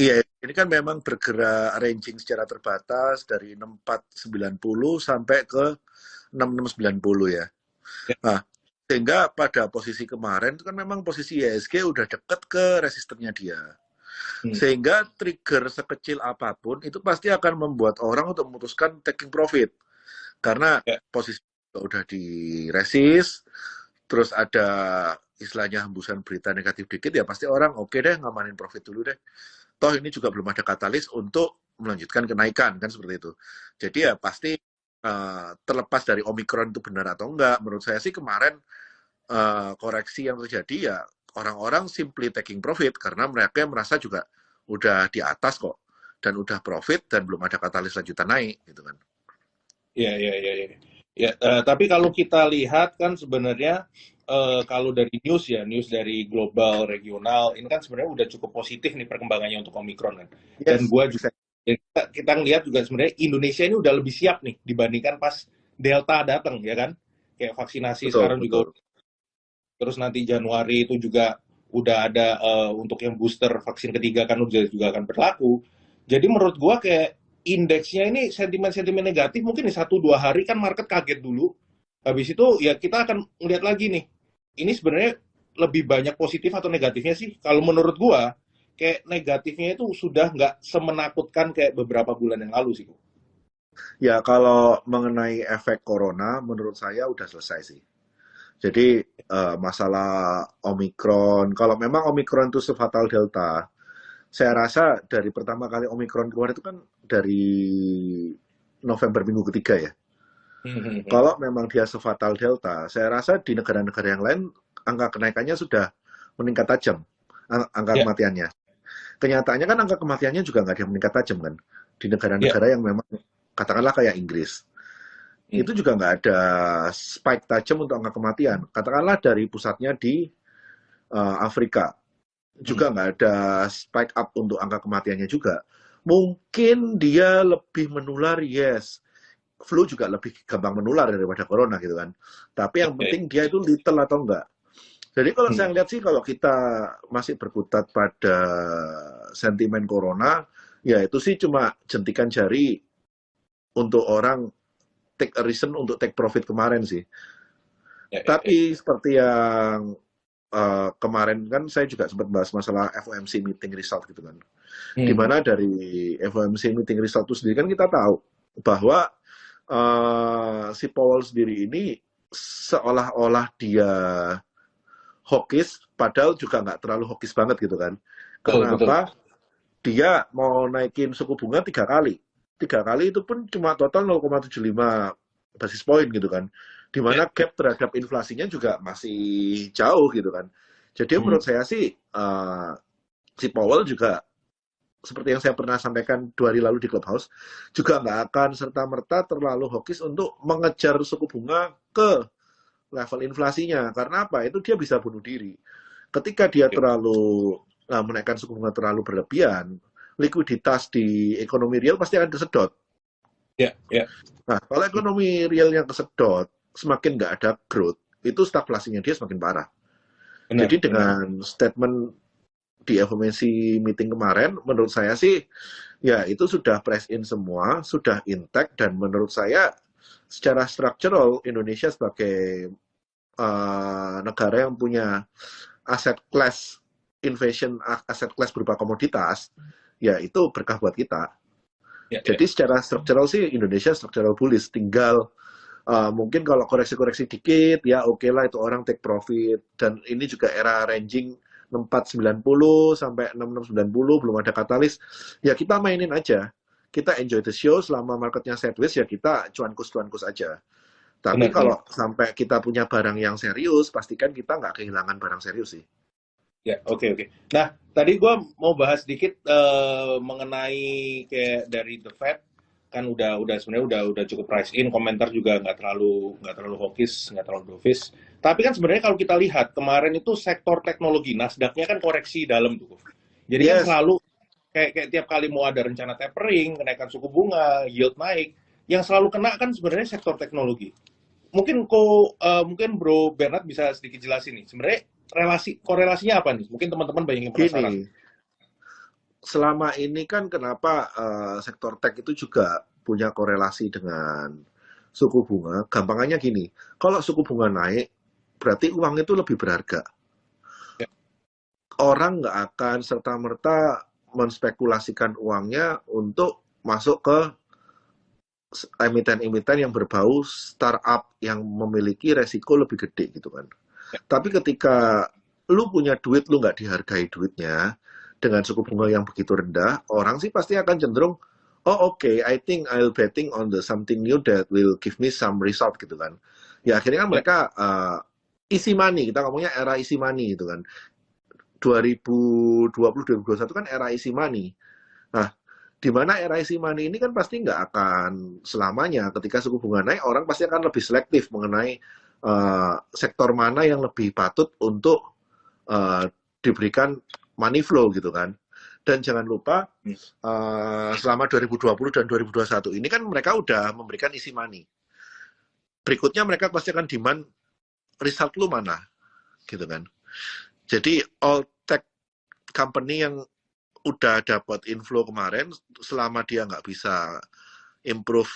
Iya, ini kan memang bergerak ranging secara terbatas dari 6490 sampai ke 6690 ya. Ya. Nah, sehingga pada posisi kemarin itu kan memang posisi IHSG udah deket ke resistennya dia. Hmm. Sehingga trigger sekecil apapun itu pasti akan membuat orang untuk memutuskan taking profit. Karena Ya. posisi udah di resist, terus ada istilahnya hembusan berita negatif dikit, ya pasti orang oke deh ngamanin profit dulu deh. Toh ini juga belum ada katalis untuk melanjutkan kenaikan, kan seperti itu. Jadi ya pasti terlepas dari Omikron itu benar atau enggak, menurut saya sih kemarin koreksi yang terjadi ya orang-orang simply taking profit karena mereka merasa juga udah di atas kok dan udah profit dan belum ada katalis lanjutan naik gitu kan. Ya, ya, ya, ya. Ya, tapi kalau kita lihat kan sebenarnya kalau dari news ya, news dari global, regional, ini kan sebenarnya udah cukup positif nih perkembangannya untuk Omikron kan. Dan Yes, gua juga, exactly. ya, kita ngelihat juga sebenarnya Indonesia ini udah lebih siap nih dibandingkan pas Delta datang ya kan. Kayak vaksinasi Betul, sekarang juga, betul. terus nanti Januari itu juga udah ada untuk yang booster vaksin ketiga kan juga akan berlaku. Jadi menurut gua kayak indeksnya ini sentimen-sentimen negatif mungkin di 1-2 hari kan market kaget dulu. Habis itu ya kita akan melihat lagi nih. Ini sebenarnya lebih banyak positif atau negatifnya sih? Kalau menurut gua kayak negatifnya itu sudah nggak semenakutkan kayak beberapa bulan yang lalu sih. Ya kalau mengenai efek corona menurut saya udah selesai sih. Jadi masalah Omikron, kalau memang Omikron itu sefatal Delta, saya rasa dari pertama kali Omikron keluar itu kan dari November minggu ketiga ya. Kalau memang dia sefatal Delta, saya rasa di negara-negara yang lain angka kenaikannya sudah meningkat tajam, angka Ya, kematiannya. Kenyataannya kan angka kematiannya juga nggak ada yang meningkat tajam kan. Di ya. negara-negara yang memang katakanlah kayak Inggris, Hmm. itu juga nggak ada spike tajam untuk angka kematian. Katakanlah dari pusatnya di Afrika, Hmm. juga nggak ada spike up untuk angka kematiannya juga. Mungkin dia lebih menular, yes. Flu juga lebih gampang menular daripada corona gitu kan. Tapi Ya, yang ya. penting dia itu little atau enggak. Jadi kalau Hmm. saya lihat sih kalau kita masih berkutat pada sentimen corona, ya itu sih cuma jentikan jari untuk orang take a reason untuk take profit kemarin sih. Ya, ya, ya. Tapi seperti yang kemarin kan saya juga sempat bahas masalah FOMC meeting result gitu kan. Di Hmm. mana dari FOMC meeting result itu sendiri kan kita tahu bahwa si Powell sendiri ini seolah-olah dia hawkish, padahal juga nggak terlalu hawkish banget gitu kan. Betul, Karena betul. apa? Dia mau naikin suku bunga 3 kali. 3 kali itu pun cuma total 0,75 basis point gitu kan. Ya. Dimana gap terhadap inflasinya juga masih jauh gitu kan. Jadi Hmm. menurut saya sih si Powell juga seperti yang saya pernah sampaikan 2 hari lalu di Clubhouse, juga nggak akan serta-merta terlalu hawkish untuk mengejar suku bunga ke level inflasinya. Karena apa? Itu dia bisa bunuh diri. Ketika dia Ya, terlalu menaikkan suku bunga terlalu berlebihan, likuiditas di ekonomi real pasti akan kesedot. ya, ya. Nah, kalau ekonomi realnya kesedot, semakin nggak ada growth, itu stagflasinya dia semakin parah. Benar, Jadi benar. dengan statement di FOMC meeting kemarin, menurut saya sih, ya itu sudah press in semua, sudah intact, dan menurut saya secara structural Indonesia sebagai negara yang punya aset class invasion, aset class berupa komoditas, ya itu berkah buat kita. Ya, ya. Jadi secara struktural sih Indonesia struktural bullish, tinggal mungkin kalau koreksi-koreksi dikit ya oke lah itu orang take profit, dan ini juga era ranging 6490 sampai 6690 belum ada katalis, ya kita mainin aja, kita enjoy the show selama marketnya sideways, ya kita cuankus-cuankus aja. Tapi Benar, benar. kalau sampai kita punya barang yang serius, pastikan kita nggak kehilangan barang serius sih. Ya, oke, oke. Nah, tadi gue mau bahas sedikit mengenai kayak dari The Fed kan udah sebenarnya udah cukup price in, komentar juga nggak terlalu hawkish, nggak terlalu dovish. Tapi kan sebenarnya kalau kita lihat kemarin itu sektor teknologi, Nasdaq-nya kan koreksi dalam tuh. Jadi kan Yes, selalu kayak tiap kali mau ada rencana tapering, kenaikan suku bunga, yield naik, yang selalu kena kan sebenarnya sektor teknologi. Mungkin Bro Bernard bisa sedikit jelasin nih. Sebenarnya korelasinya apa nih? Mungkin teman-teman banyak yang penasaran. gini, selama ini kan kenapa sektor tech itu juga punya korelasi dengan suku bunga. Gampangannya gini, kalau suku bunga naik, berarti uang itu lebih berharga. Ya, Orang nggak akan serta-merta menspekulasikan uangnya untuk masuk ke emiten-emiten yang berbau startup yang memiliki resiko lebih gede gitu kan. ya, Tapi ketika lu punya duit, lu nggak dihargai duitnya dengan suku bunga yang begitu rendah, orang sih pasti akan cenderung, oh oke, I think I'll betting on the something new that will give me some result gitu kan. Ya akhirnya kan ya. mereka easy money, kita ngomongnya era easy money gitu kan. 2020-2021 kan era easy money. Nah, di mana era easy money ini kan pasti nggak akan selamanya. Ketika suku bunga naik, orang pasti akan lebih selektif mengenai sektor mana yang lebih patut untuk diberikan money flow gitu kan. Dan jangan lupa selama 2020 dan 2021 ini kan mereka udah memberikan easy money. Berikutnya mereka pasti akan demand result lu mana gitu kan. Jadi all tech company yang udah dapat inflow kemarin, selama dia nggak bisa improve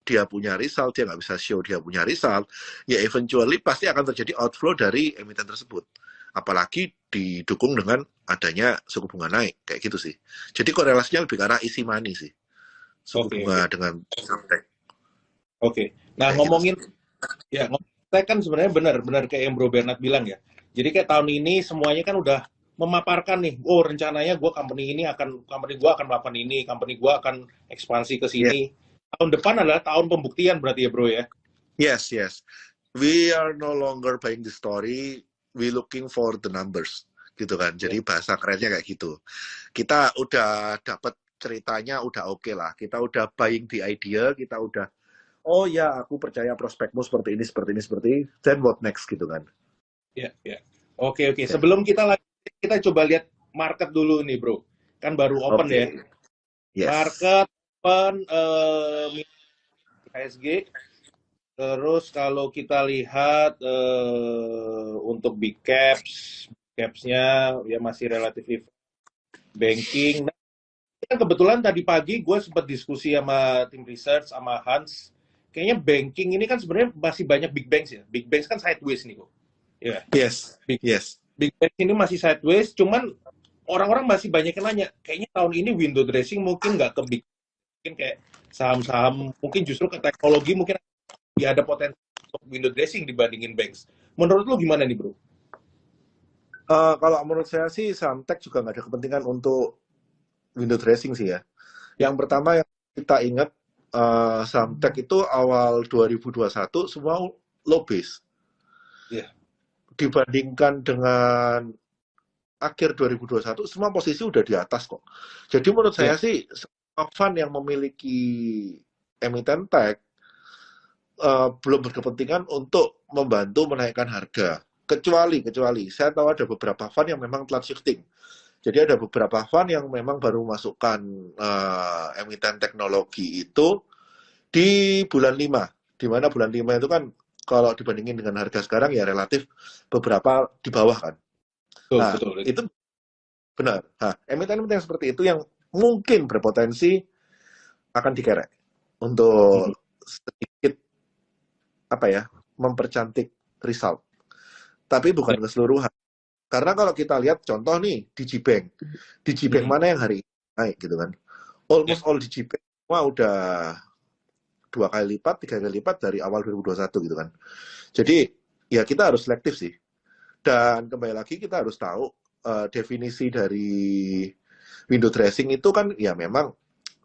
dia punya result, dia nggak bisa show dia punya result, ya eventually pasti akan terjadi outflow dari emiten tersebut. Apalagi didukung dengan adanya suku bunga naik, kayak gitu sih. Jadi korelasinya lebih ke arah easy money sih, suku Oke, oke, bunga dengan samtek, oke. Nah, kayak gitu sih. ngomongin ya, saya kan sebenarnya benar-benar kayak yang Bro Bernard bilang ya. Jadi kayak tahun ini semuanya kan udah memaparkan nih, oh rencananya company gue akan melakukan ini, company gue akan ekspansi ke Yeah. sini. Tahun depan adalah tahun pembuktian berarti ya Bro ya. Yes, yes. We are no longer buying the story, we looking for the numbers, gitu kan. Jadi bahasa kerennya kayak gitu. Kita udah dapat ceritanya udah oke lah. Kita udah buying the idea, kita udah oh ya aku percaya prospekmu seperti ini, seperti ini, seperti ini. Then what next gitu kan. Ya, ya. Oke, oke. Ya. Sebelum kita lanjut, kita coba lihat market dulu nih Bro. Kan baru open ya. Oke. Yes. Market open IHSG. Terus kalau kita lihat untuk capsnya ya masih relatif banking. Nah, kan kebetulan tadi pagi gue sempat diskusi sama tim research sama Hans. Kayaknya banking ini kan sebenarnya masih banyak big banks ya. Big banks kan sideways nih kok. Ya, Yes. big Yes. big banks ini masih sideways. Cuman orang-orang masih banyak yang nanya. Kayaknya tahun ini window dressing mungkin nggak ke big, mungkin kayak saham-saham, mungkin justru ke teknologi mungkin ya ada potensi untuk window dressing dibandingin banks. Menurut lu gimana nih bro? Kalau menurut saya sih Samtek juga nggak ada kepentingan untuk window dressing sih ya. Yang pertama yang kita ingat Samtek itu awal 2021 semua low base. Yeah. Dibandingkan dengan akhir 2021 semua posisi udah di atas kok. Jadi menurut saya sih semua fund yang memiliki emiten tech belum berkepentingan untuk membantu menaikkan harga. Kecuali saya tahu ada beberapa fund yang memang telat shifting. Jadi ada beberapa fund yang memang baru masukkan emiten teknologi itu di bulan 5. Di mana bulan 5 itu kan kalau dibandingin dengan harga sekarang ya relatif beberapa di bawah kan. Betul, Nah, betul. itu benar. Nah, emiten-emiten yang seperti itu yang mungkin berpotensi akan dikerek untuk sedikit apa ya, mempercantik result. Tapi bukan keseluruhan. Karena kalau kita lihat contoh nih Digibank. Digibank mana yang hari ini naik gitu kan. Almost all Digibank semua udah 2 kali lipat, 3 kali lipat dari awal 2021 gitu kan. Jadi ya kita harus selektif sih. Dan kembali lagi kita harus tahu definisi dari window dressing itu kan ya memang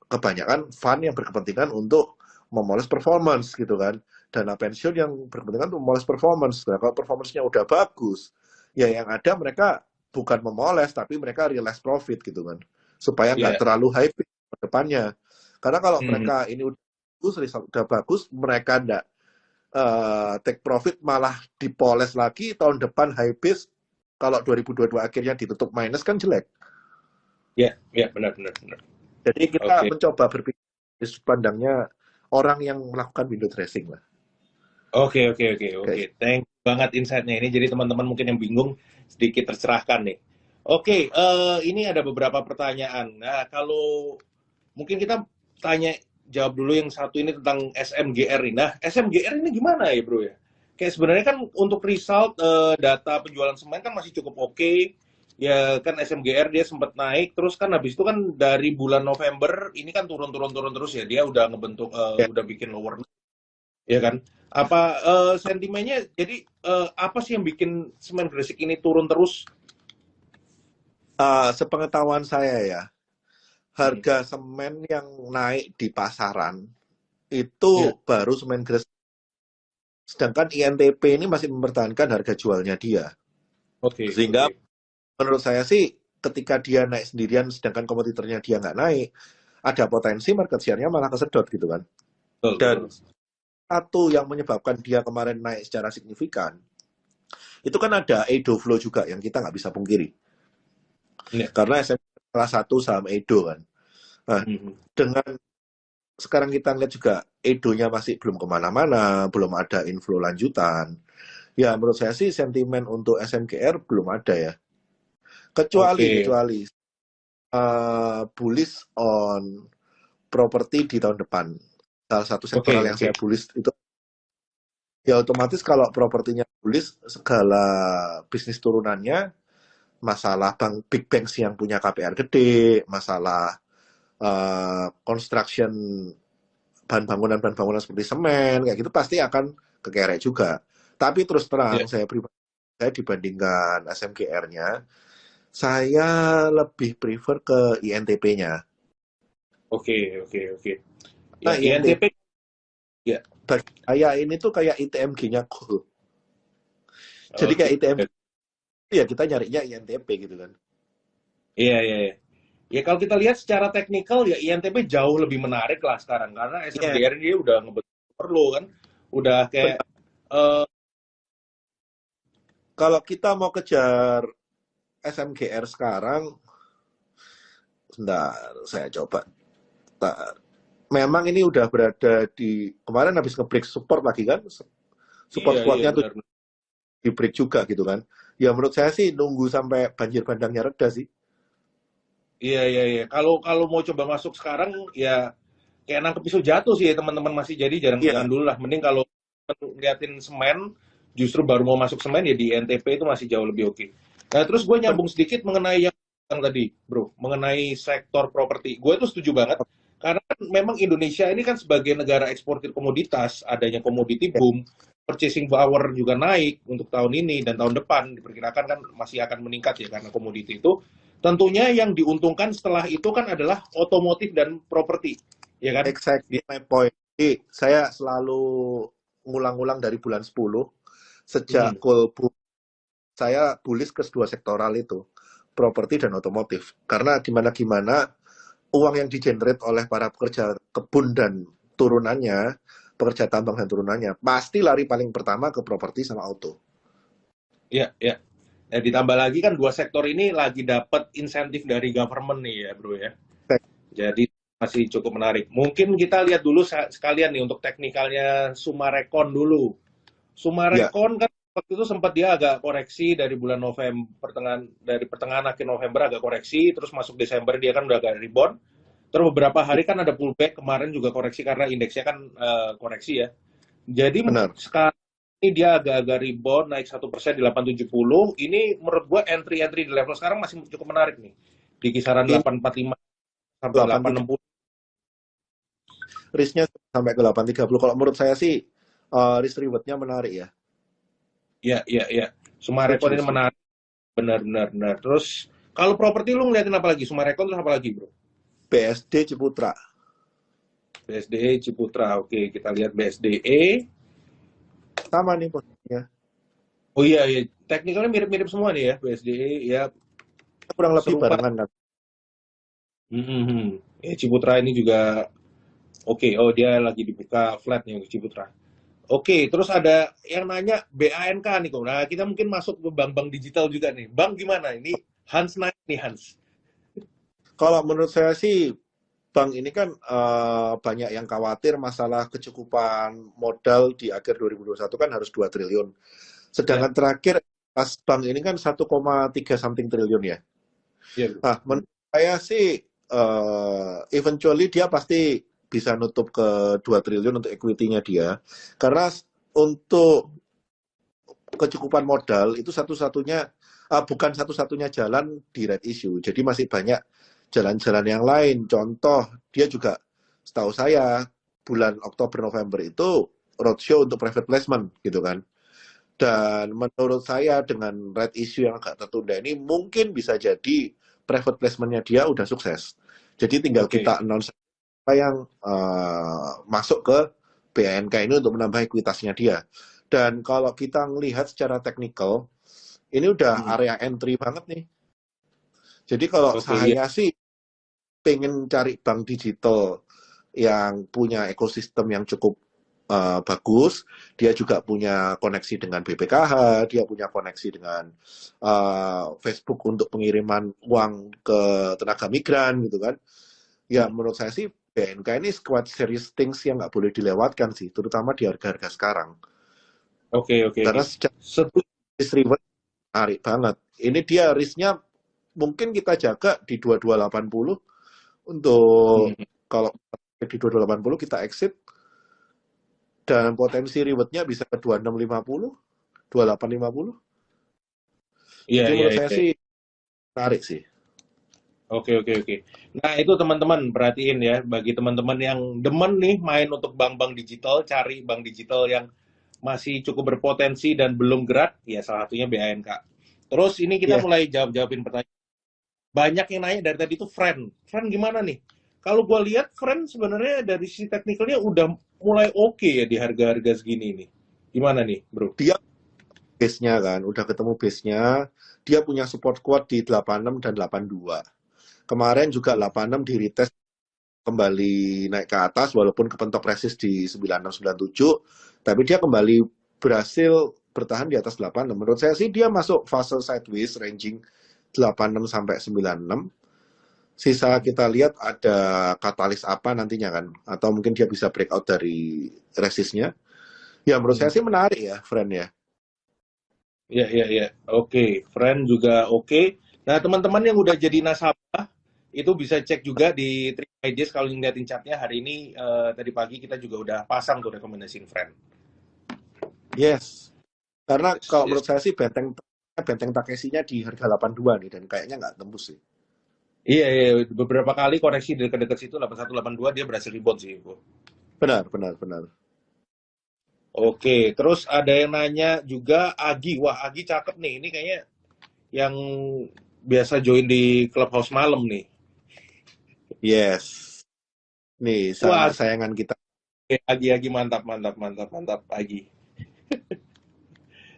kebanyakan fund yang berkepentingan untuk memoles performance gitu kan. Dana pensiun yang berkepentingan untuk memoles performance. Nah, kalau performance-nya udah bagus, ya yang ada mereka bukan memoles tapi mereka realize profit gitu kan. Supaya nggak terlalu high ke depannya. Karena kalau mereka ini udah bagus, mereka nggak take profit malah dipoles lagi tahun depan high base, kalau 2022 akhirnya ditutup minus kan jelek. Ya, benar. Jadi kita mencoba berpikir di pandangnya orang yang melakukan window dressing lah. Oke. Thank you banget insight-nya ini. Jadi teman-teman mungkin yang bingung sedikit tercerahkan nih. Oke, ini ada beberapa pertanyaan. Nah, kalau mungkin kita tanya jawab dulu yang satu ini tentang SMGR ini. Nah, SMGR ini gimana ya, Bro ya? Kayak sebenarnya kan untuk result data penjualan semen kan masih cukup oke. Ya kan SMGR dia sempat naik, terus kan habis itu kan dari bulan November ini kan turun terus ya. Dia udah ngebentuk Ya. udah bikin lower, ya kan? Apa sentimennya jadi apa sih yang bikin semen Gresik ini turun terus? Sepengetahuan saya ya, Hmm. harga semen yang naik di pasaran itu Ya, baru semen Gresik. Sedangkan INTP ini masih mempertahankan harga jualnya dia. oke, Sehingga oke. menurut saya sih ketika dia naik sendirian sedangkan kompetitornya dia nggak naik, ada potensi market share-nya malah kesedot gitu kan. Betul, Dan betul. satu yang menyebabkan dia kemarin naik secara signifikan, itu kan ada Edo Flow juga yang kita nggak bisa pungkiri. Ya. Karena SMP salah satu saham Edo kan. Nah, Mhm. dengan sekarang kita lihat juga Edonya masih belum kemana-mana, belum ada inflow lanjutan. Ya menurut saya sih sentimen untuk SMGR belum ada ya. Oke, Kecuali bullish on properti di tahun depan. Salah satu sektoral oke, yang oke. saya bullish itu ya otomatis kalau propertinya bullish segala bisnis turunannya, masalah big banks yang punya KPR gede, masalah construction bahan bangunan seperti semen kayak gitu pasti akan kekerek juga. Tapi terus Ya, terang saya pribadi saya dibandingkan SMGR-nya, saya lebih prefer ke INTP-nya. oke, oke, oke. Ya, Nah, INTP INTP, ya. bagi saya ini tuh kayak ITMG-nya gold. Jadi Oke. kayak ITMG ya kita nyarinya INTP gitu kan. Iya, iya, iya. Ya kalau kita lihat secara teknikal ya INTP jauh lebih menarik lah sekarang karena Iya, SMGR ini udah ngebentuk perlu kan. Udah kayak benar. eh Kalau kita mau kejar SMGR sekarang, sebentar saya coba. Memang ini udah berada di kemarin habis nge-break support lagi kan, support iya, iya, kuatnya tuh benar. di break juga gitu kan. Ya menurut saya sih nunggu sampai banjir bandangnya reda sih. Iya, iya, iya. Kalau kalau mau coba masuk sekarang ya kayak nangkep pisau jatuh sih ya teman-teman, masih jadi jangan jangan Iya, dulu lah. Mending kalau ngeliatin semen justru baru mau masuk semen ya di NTP itu masih jauh lebih oke. Nah, terus gue benar. nyambung sedikit mengenai yang tadi, Bro, mengenai sektor properti. Gue tuh setuju banget karena kan memang Indonesia ini kan sebagai negara eksportir komoditas, adanya komoditi boom, purchasing power juga naik untuk tahun ini dan tahun depan diperkirakan kan masih akan meningkat ya karena komoditi itu. Tentunya yang diuntungkan setelah itu kan adalah otomotif dan properti, ya kan? Exactly my point. Jadi, saya selalu ngulang-ulang dari bulan 10 sejak Hmm, call book saya bullish ke dua sektoral itu, properti dan otomotif. Karena gimana-gimana uang yang digenerate oleh para pekerja kebun dan turunannya, pekerja tambang dan turunannya, pasti lari paling pertama ke properti sama auto. ya, ya. Ya, ditambah lagi kan dua sektor ini lagi dapat insentif dari government nih ya, Bro ya. Jadi masih cukup menarik. Mungkin kita lihat dulu sekalian nih untuk teknikalnya Sumarekon dulu. Ya, Sumarekon kan waktu itu sempat dia agak koreksi dari bulan November pertengahan akhir November agak koreksi, terus masuk Desember dia kan udah agak rebound. Terus beberapa hari kan ada pullback, kemarin juga koreksi karena indeksnya kan koreksi ya. Jadi benar. sekarang ini dia agak-agak rebound naik 1% di 870. Ini menurut gua entry-entry di level sekarang masih cukup menarik nih. Di kisaran Ini 845 sampai 830 860. risknya sampai ke 830. Kalau menurut saya sih risk rewardnya menarik ya. Ya, ya, ya. Sumarekon Setuju, ini setuju. menarik. Benar, benar, benar. Terus kalau properti lu ngeliatin apa lagi? Sumarekon terus apa lagi, Bro? BSD Ciputra. BSDE Ciputra. Oke, kita lihat BSDE. Sama nih posisinya. Oh iya, iya. Teknikalnya mirip-mirip semua nih ya. BSDE ya Kurang lebih serupa. barengan kan. Hmm. Ciputra ini juga oke. Oh, dia lagi dibuka flat nih untuk Ciputra. Oke, terus ada yang nanya BANK nih kok. Nah, kita mungkin masuk ke bank-bank digital juga nih. Bank gimana? Ini Hans naik nih Hans. Kalau menurut saya sih bank ini kan banyak yang khawatir masalah kecukupan modal di akhir 2021 kan harus 2 triliun. Ya, Sedangkan terakhir pas bank ini kan 1,3 something triliun ya. Iya, Nah, menurut saya sih eventually dia pasti bisa nutup ke 2 triliun untuk equity-nya dia. Karena untuk kecukupan modal itu satu-satunya bukan satu-satunya jalan di red issue. Jadi masih banyak jalan-jalan yang lain. Contoh, dia juga setahu saya bulan Oktober November itu roadshow untuk private placement gitu kan. Dan menurut saya dengan red issue yang agak tertunda ini mungkin bisa jadi private placement-nya dia udah sukses. Jadi tinggal oke. kita announce apa yang masuk ke BNK ini untuk menambah ekuitasnya dia. Dan kalau kita melihat secara teknikal, ini udah Hmm. area entry banget nih. Jadi kalau Oke, iya. saya sih pengen cari bank digital yang punya ekosistem yang cukup bagus, dia juga punya koneksi dengan BPKH, dia punya koneksi dengan Facebook untuk pengiriman uang ke tenaga migran gitu kan. Ya Hmm. menurut saya sih BNK ini quite serious things yang nggak boleh dilewatkan sih, terutama di harga-harga sekarang. Oke, oke, oke. Karena secara Setuju. risk reward menarik banget. Ini dia risknya mungkin kita jaga di 2280 untuk Hmm. kalau di 2280 kita exit dan potensi rewardnya bisa ke 2650, 2850. Iya, Jadi iya, menurut saya iya. sih menarik sih. Oke, oke, oke. Nah, itu teman-teman perhatiin ya, bagi teman-teman yang demen nih main untuk bank-bank digital, cari bank digital yang masih cukup berpotensi dan belum gerak, ya salah satunya BANK. Terus ini kita Iya, mulai jawab-jawabin pertanyaan. Banyak yang nanya dari tadi itu friend. Friend gimana nih? Kalau gue lihat friend sebenarnya dari sisi teknikalnya udah mulai oke ya di harga-harga segini nih. Gimana nih, bro? dia base-nya kan, udah ketemu base-nya, dia punya support kuat di 86 dan 82. Kemarin juga 86 di retest kembali naik ke atas walaupun kepentok resist di 9697, tapi dia kembali berhasil bertahan di atas 86. Menurut saya sih dia masuk fase sideways ranging 86 sampai 96. Sisa kita lihat ada katalis apa nantinya kan, atau mungkin dia bisa breakout dari resistnya. Ya menurut saya Hmm. sih menarik ya, friend ya. Ya, ya, ya. Oke, friend juga oke. Nah, teman-teman yang udah jadi nasabah itu bisa cek juga di Trade Pages kalau ngeliatin chatnya hari ini tadi pagi kita juga udah pasang tuh rekomendasiin friend. Yes. Karena Yes, kalau yes. menurut saya sih benteng benteng Takeshi-nya di harga 82 nih dan kayaknya nggak tembus sih. Iya, iya, beberapa kali koreksi di dekat-dekat situ 8182 dia berhasil rebound sih, Bu. Benar, benar, benar. Oke, terus ada yang nanya juga Agi. Wah, Agi cakep nih. Ini kayaknya yang biasa join di clubhouse malam nih. Yes. Nih, Wah, sanak sayangan kita. Agi mantap, mantap, mantap, mantap, Agi.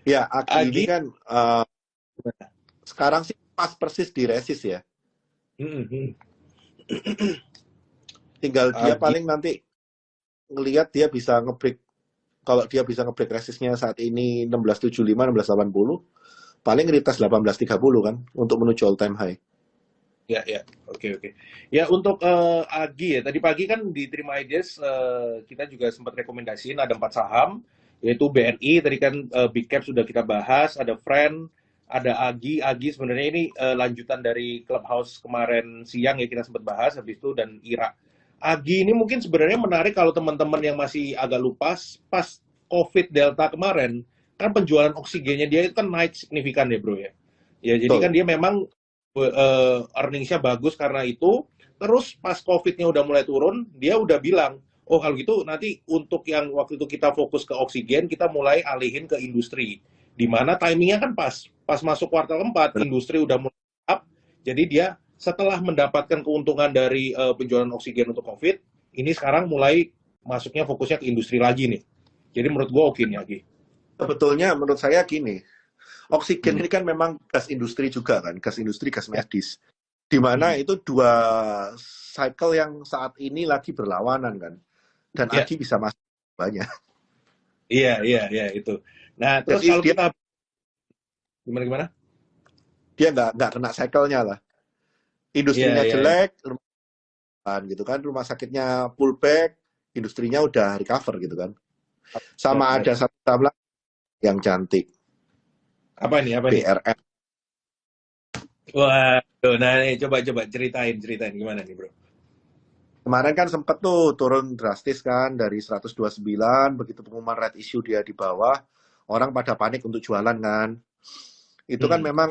Ya, Aki ini Agi, kan sekarang sih pas persis di resist ya. hmm, hmm. Tinggal dia Agi, paling nanti ngelihat dia bisa ngebreak, kalau dia bisa ngebreak resistnya saat ini 1675, 1680, paling retest 1830 kan untuk menuju all time high. ya, ya, oke, oke. Ya untuk Agi ya, tadi pagi kan di Terima Ideas kita juga sempat rekomendasiin ada 4 saham, yaitu BNI, tadi kan Big Cap sudah kita bahas, ada Friend, ada Agi. Agi sebenarnya ini lanjutan dari Clubhouse kemarin siang ya kita sempat bahas, habis itu dan IRA. Agi ini mungkin sebenarnya menarik kalau teman-teman yang masih agak lupa, pas COVID Delta kemarin, kan penjualan oksigennya dia itu kan naik signifikan ya bro ya. Ya jadi kan Betul. dia memang earningsnya bagus karena itu. Terus pas COVID-nya udah mulai turun, dia udah bilang, oh kalau gitu nanti untuk yang waktu itu kita fokus ke oksigen, kita mulai alihin ke industri. Di mana timingnya kan pas masuk kuartal keempat, Benar. industri udah mulai up, jadi dia setelah mendapatkan keuntungan dari penjualan oksigen untuk COVID, ini sekarang mulai masuknya fokusnya ke industri lagi nih. Jadi menurut gua oke nih lagi. Sebetulnya menurut saya gini, oksigen Hmm. ini kan memang gas industri juga kan, gas industri, gas Ya. medis. Di mana Hmm. itu dua cycle yang saat ini lagi berlawanan kan. Dan Ya, Agi bisa masuk banyak. iya, iya, iya itu. Nah, terus Jadi kalau dia kita gimana gimana? dia nggak kena cycle-nya lah. Iya, Industrinya iya, iya. jelek, gitu kan, rumah sakitnya pullback, industrinya udah recover gitu kan. Ya, Sama nice. ada satu saham lagi yang cantik, Apa nih? Apa nih? BRN. Waduh, nah nih, coba ceritain gimana nih bro? Kemarin kan sempet tuh turun drastis kan dari 129, begitu pengumuman red issue dia di bawah, orang pada panik untuk jualan kan. Itu kan Hmm, memang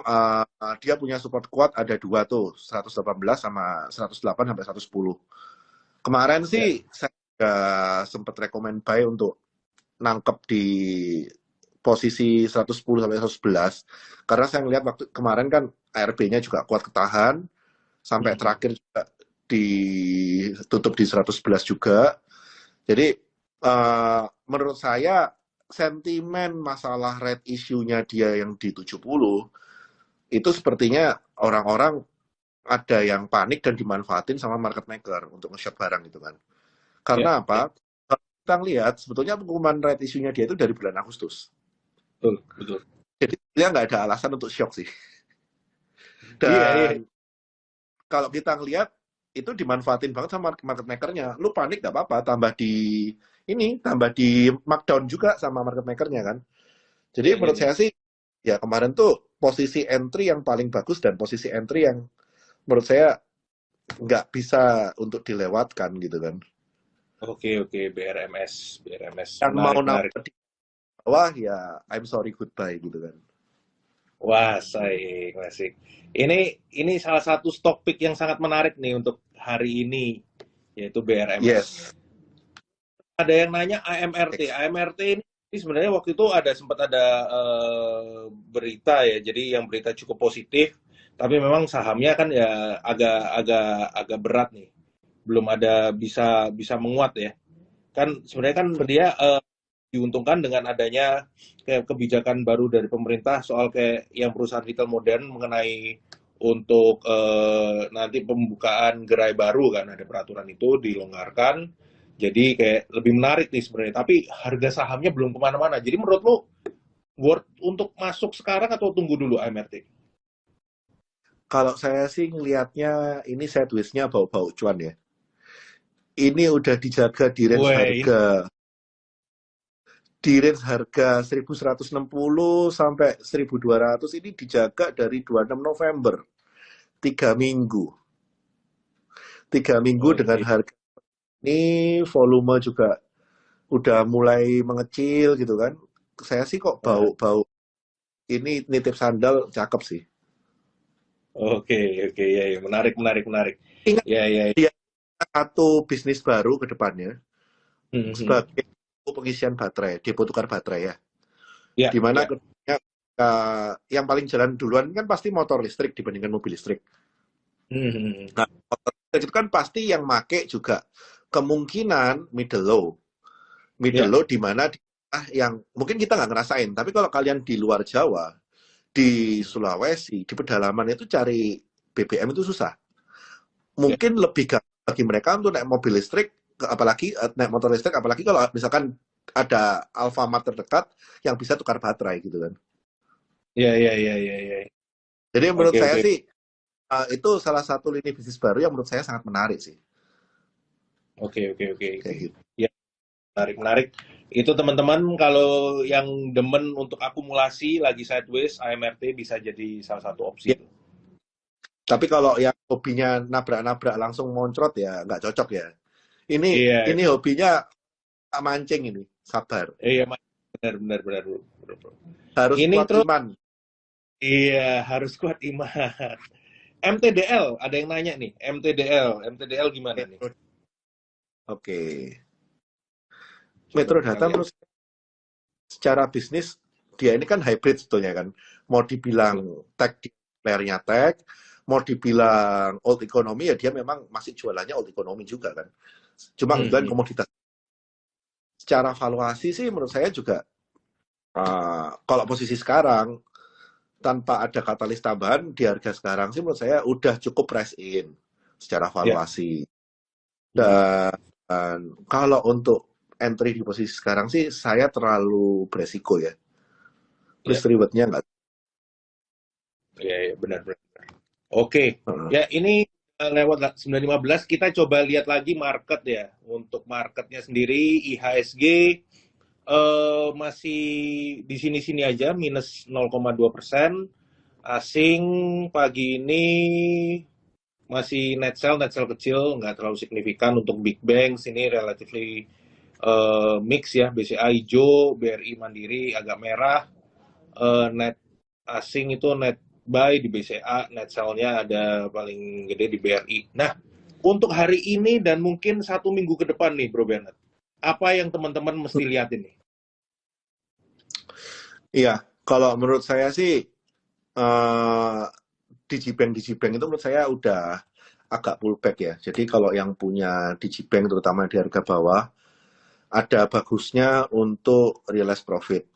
dia punya support kuat ada dua tuh, 118 sama 108 sampai 110. Kemarin ya, sih saya juga sempat rekomend buy untuk nangkep di posisi 110 sampai 111 karena saya ngelihat waktu kemarin kan ARB-nya juga kuat ketahan sampai hmm, terakhir juga ditutup di 111 juga. Jadi menurut saya sentimen masalah red issue-nya dia yang di 70 itu sepertinya orang-orang ada yang panik dan dimanfaatin sama market maker untuk nge-short barang gitu kan. ya, Karena ya, apa? Kalau kita lihat sebetulnya pengumuman red issue-nya dia itu dari bulan Agustus. betul, betul. Jadi dia nggak ada alasan untuk shock sih. Iya, iya. Dan kalau kita ngelihat itu dimanfaatin banget sama market makernya. Lu panik nggak apa-apa, tambah di markdown juga sama market makernya kan. Jadi Iya, iya, menurut iya. saya sih ya kemarin tuh posisi entry yang paling bagus dan posisi entry yang menurut saya nggak bisa untuk dilewatkan gitu kan. Oke, oke, BRMS, Yang mau menarik, menarik. nawar di bawah ya I'm sorry goodbye gitu kan. Wah, saya masih. Ini salah satu topik yang sangat menarik nih untuk hari ini, yaitu BRMS. Yes. Ada yang nanya AMRT. AMRT ini sebenarnya waktu itu sempat ada berita ya. Jadi yang berita cukup positif, tapi memang sahamnya kan ya agak berat nih. Belum ada bisa bisa menguat ya. Kan sebenarnya kan dia diuntungkan dengan adanya kayak kebijakan baru dari pemerintah soal kayak yang perusahaan retail modern mengenai untuk nanti pembukaan gerai baru kan ada peraturan itu dilonggarkan jadi kayak lebih menarik nih sebenarnya tapi harga sahamnya belum kemana-mana jadi menurut lo worth untuk masuk sekarang atau tunggu dulu AMRT? Kalau saya sih ngelihatnya ini sideways-nya bau-bau cuan ya. Ini udah dijaga Woi, di range harga 1160 sampai 1200 ini dijaga dari 26 November. 3 minggu. 3 minggu dengan oke. harga ini volume juga udah mulai mengecil gitu kan. Saya sih kok Eh, bau-bau ini nitip sandal cakep sih. oke, oke, ya, ya, menarik, menarik, menarik. Ingat Ya, ya, ya. dia satu bisnis baru ke depannya Hmm, hmm. sebagai pengisian baterai, depo tukar baterai ya. Ya, Di mana ya. kedepannya yang paling jalan duluan kan pasti motor listrik dibandingkan mobil listrik. Hmm, hmm, hmm. Nah, motor listrik itu kan pasti yang make juga kemungkinan middle low. Middle Ya, low di mana yang mungkin kita nggak ngerasain, tapi kalau kalian di luar Jawa, di Sulawesi, di pedalaman itu cari BBM itu susah. ya. Mungkin lebih gampang bagi mereka untuk naik mobil listrik, apalagi naik motor listrik, apalagi kalau misalkan ada Alfamart terdekat yang bisa tukar baterai gitu kan. Ya, ya, ya, ya, ya. Jadi menurut Oke, saya oke. sih itu salah satu lini bisnis baru yang menurut saya sangat menarik sih. Oke, oke, oke, oke. Kayak gitu. Ya, menarik, menarik. Itu teman-teman kalau yang demen untuk akumulasi lagi sideways, AMRT bisa jadi salah satu Ya, opsi itu. tapi kalau yang hobinya nabrak-nabrak langsung moncrot ya nggak cocok ya. Iya, Ini hobinya mancing ini, sabar. iya, benar, benar, benar, bro. Benar, bro. Harus Ini kuat terus, iman. iya, harus kuat iman. MTDL, ada yang nanya nih, MTDL gimana nih? Oke. Coba Metro kita Data lihat. menurut saya secara bisnis dia ini kan hybrid sebetulnya kan. Mau dibilang tech di layarnya tech, mau dibilang old economy ya dia memang masih jualannya old economy juga kan. Cuma Hmm, kebetulan hmm. komoditas. Secara valuasi sih menurut saya juga kalau posisi sekarang tanpa ada katalis tambahan di harga sekarang sih menurut saya udah cukup price in secara Ya, valuasi. hmm. Dan kalau untuk entry di posisi sekarang sih saya terlalu beresiko ya. Ya, Risk rewardnya nggak. ya, ya, benar, benar. Oke, Uh, ya ini lewat 9.15 kita coba lihat lagi market ya. Untuk marketnya sendiri IHSG masih di sini-sini aja minus 0,2%. Asing pagi ini masih net sell kecil, nggak terlalu signifikan. Untuk big banks ini relatively mix ya, BCA hijau, BRI Mandiri agak merah, net asing itu net buy di BCA, net sell-nya ada paling gede di BRI. Nah, untuk hari ini dan mungkin 1 minggu ke depan nih Bro Bernard, apa yang teman-teman mesti lihat ini? Iya, kalau menurut saya sih Digibank itu menurut saya udah agak pullback ya. Jadi kalau yang punya Digibank terutama di harga bawah, ada bagusnya untuk realize profit.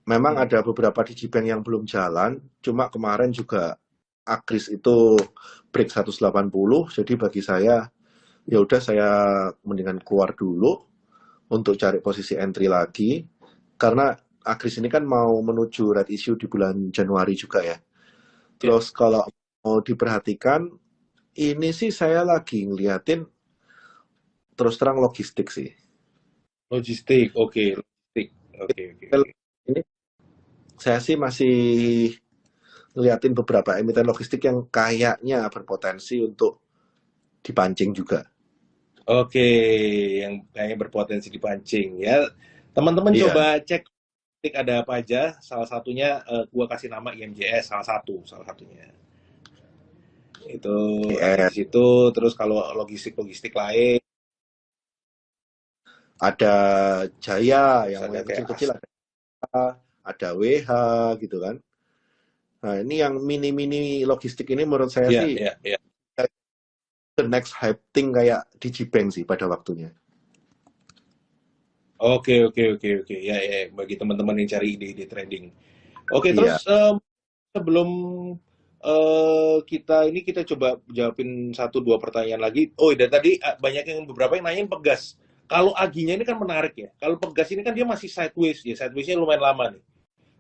Memang ada beberapa Digibank yang belum jalan, cuma kemarin juga Akris itu break 180, jadi bagi saya ya udah saya mendingan keluar dulu untuk cari posisi entry lagi, karena Akris ini kan mau menuju red issue di bulan Januari juga ya. Terus kalau mau diperhatikan, ini sih saya lagi ngeliatin terus terang logistik sih. Logistik, oke, logistik, oke. Ini saya sih masih ngeliatin beberapa emiten logistik yang kayaknya berpotensi untuk dipancing juga. Oke, yang kayaknya berpotensi dipancing ya. Teman-teman Iya, coba cek ada apa aja. Salah satunya gua kasih nama IMJS salah satunya. Itu ada di IS, situ. Terus kalau logistik-logistik lain ada Jaya, yang misalnya kayak kecil-kecil ada WH gitu kan. Nah, ini yang mini-mini logistik ini menurut saya ya, sih ya, ya. the next hype thing kayak Digibank sih pada waktunya. Oke, oke, oke, oke. Ya, ya, bagi teman-teman yang cari ide-ide trading. Oke, Iya, terus sebelum kita coba jawabin 1 2 pertanyaan lagi. Oh, dan tadi banyak yang beberapa yang nanyain Pegas. Kalau Aginya ini kan menarik ya. Kalau Pegas ini kan dia masih sideways ya. Sidewaysnya lumayan lama nih.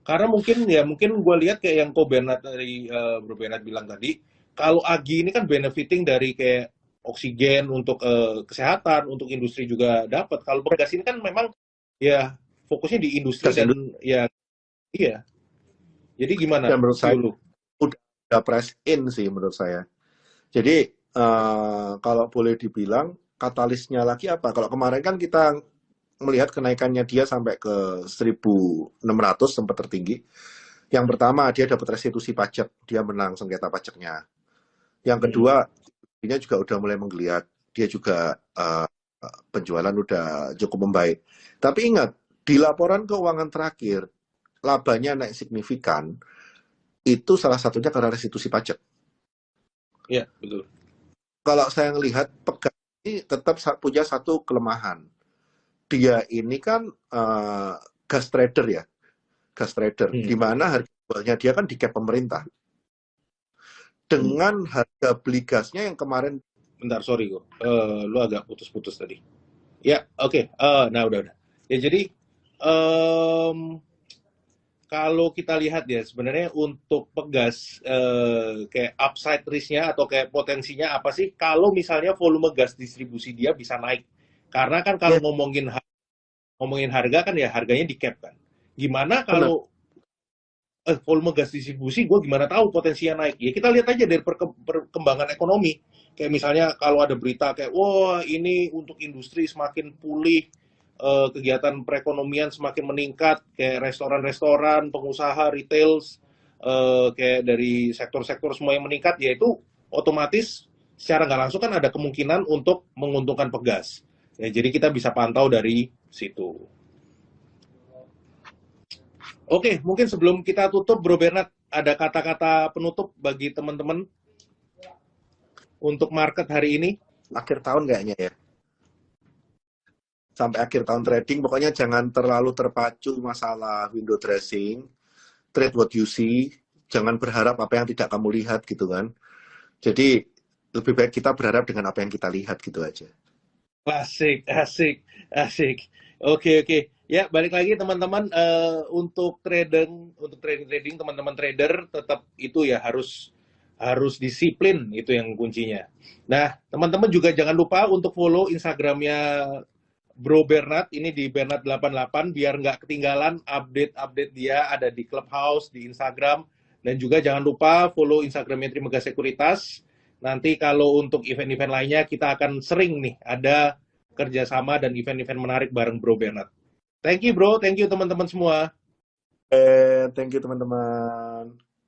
Karena mungkin gue lihat kayak yang Ko Bernard dari Bro Bernard bilang tadi, kalau Agi ini kan benefiting dari kayak oksigen untuk kesehatan, untuk industri juga dapat. Kalau Pegas ini kan memang ya fokusnya di industri gas dan industri. ya iya. Jadi Dan gimana menurut view saya lu? udah press in sih menurut saya. Jadi kalau boleh dibilang katalisnya lagi apa? Kalau kemarin kan kita melihat kenaikannya dia sampai ke 1.600 sempat tertinggi. Yang pertama dia dapat restitusi pajak, dia menang sengketa pajaknya. Yang Hmm. kedua, dia juga udah mulai menggeliat, dia juga penjualan udah cukup membaik. Tapi ingat, di laporan keuangan terakhir labanya naik signifikan, itu salah satunya karena restitusi pajak. Ya, betul. Kalau saya melihat Pegas ini tetap punya satu kelemahan. Dia ini kan gas trader ya, gas trader, di Hmm. mana harga jualnya dia kan di cap pemerintah. Dengan harga beli gasnya yang kemarin. Bentar, sorry kok. Lu agak putus-putus tadi. Ya, oke. Nah, udah. Ya, jadi em, kalau kita lihat ya sebenarnya untuk Pegas kayak upside risk-nya atau kayak potensinya apa sih kalau misalnya volume gas distribusi dia bisa naik. Karena kan kalau Ya, ngomongin harga kan ya harganya di cap kan. Gimana benar. kalau volume gas distribusi gue gimana tahu potensinya naik? Ya kita lihat aja dari perkembangan ekonomi. Kayak misalnya kalau ada berita kayak wah ini untuk industri semakin pulih, kegiatan perekonomian semakin meningkat, kayak restoran-restoran, pengusaha, retail, kayak dari sektor-sektor semua yang meningkat, yaitu otomatis secara nggak langsung kan ada kemungkinan untuk menguntungkan Pegas. Ya, jadi kita bisa pantau dari situ. Oke, mungkin sebelum kita tutup, Bro Bernard, ada kata-kata penutup bagi teman-teman untuk market hari ini? Akhir tahun kayaknya ya. Sampai akhir tahun trading, pokoknya jangan terlalu terpacu masalah window dressing, trade what you see, jangan berharap apa yang tidak kamu lihat gitu kan. Jadi lebih baik kita berharap dengan apa yang kita lihat gitu aja. Asik, asik, asik. Oke, oke. Ya, balik lagi teman-teman untuk trading teman-teman trader tetap itu ya harus harus disiplin itu yang kuncinya. Nah, teman-teman juga jangan lupa untuk follow Instagramnya Bro Bernard ini di Bernard88 biar nggak ketinggalan update-update dia ada di Clubhouse, di Instagram Dan juga jangan lupa follow Instagramnya Trimegah Sekuritas. Nanti kalau untuk event-event lainnya kita akan sering nih ada kerjasama dan event-event menarik bareng Bro Bernard. Thank you bro, thank you teman-teman semua. Thank you teman-teman.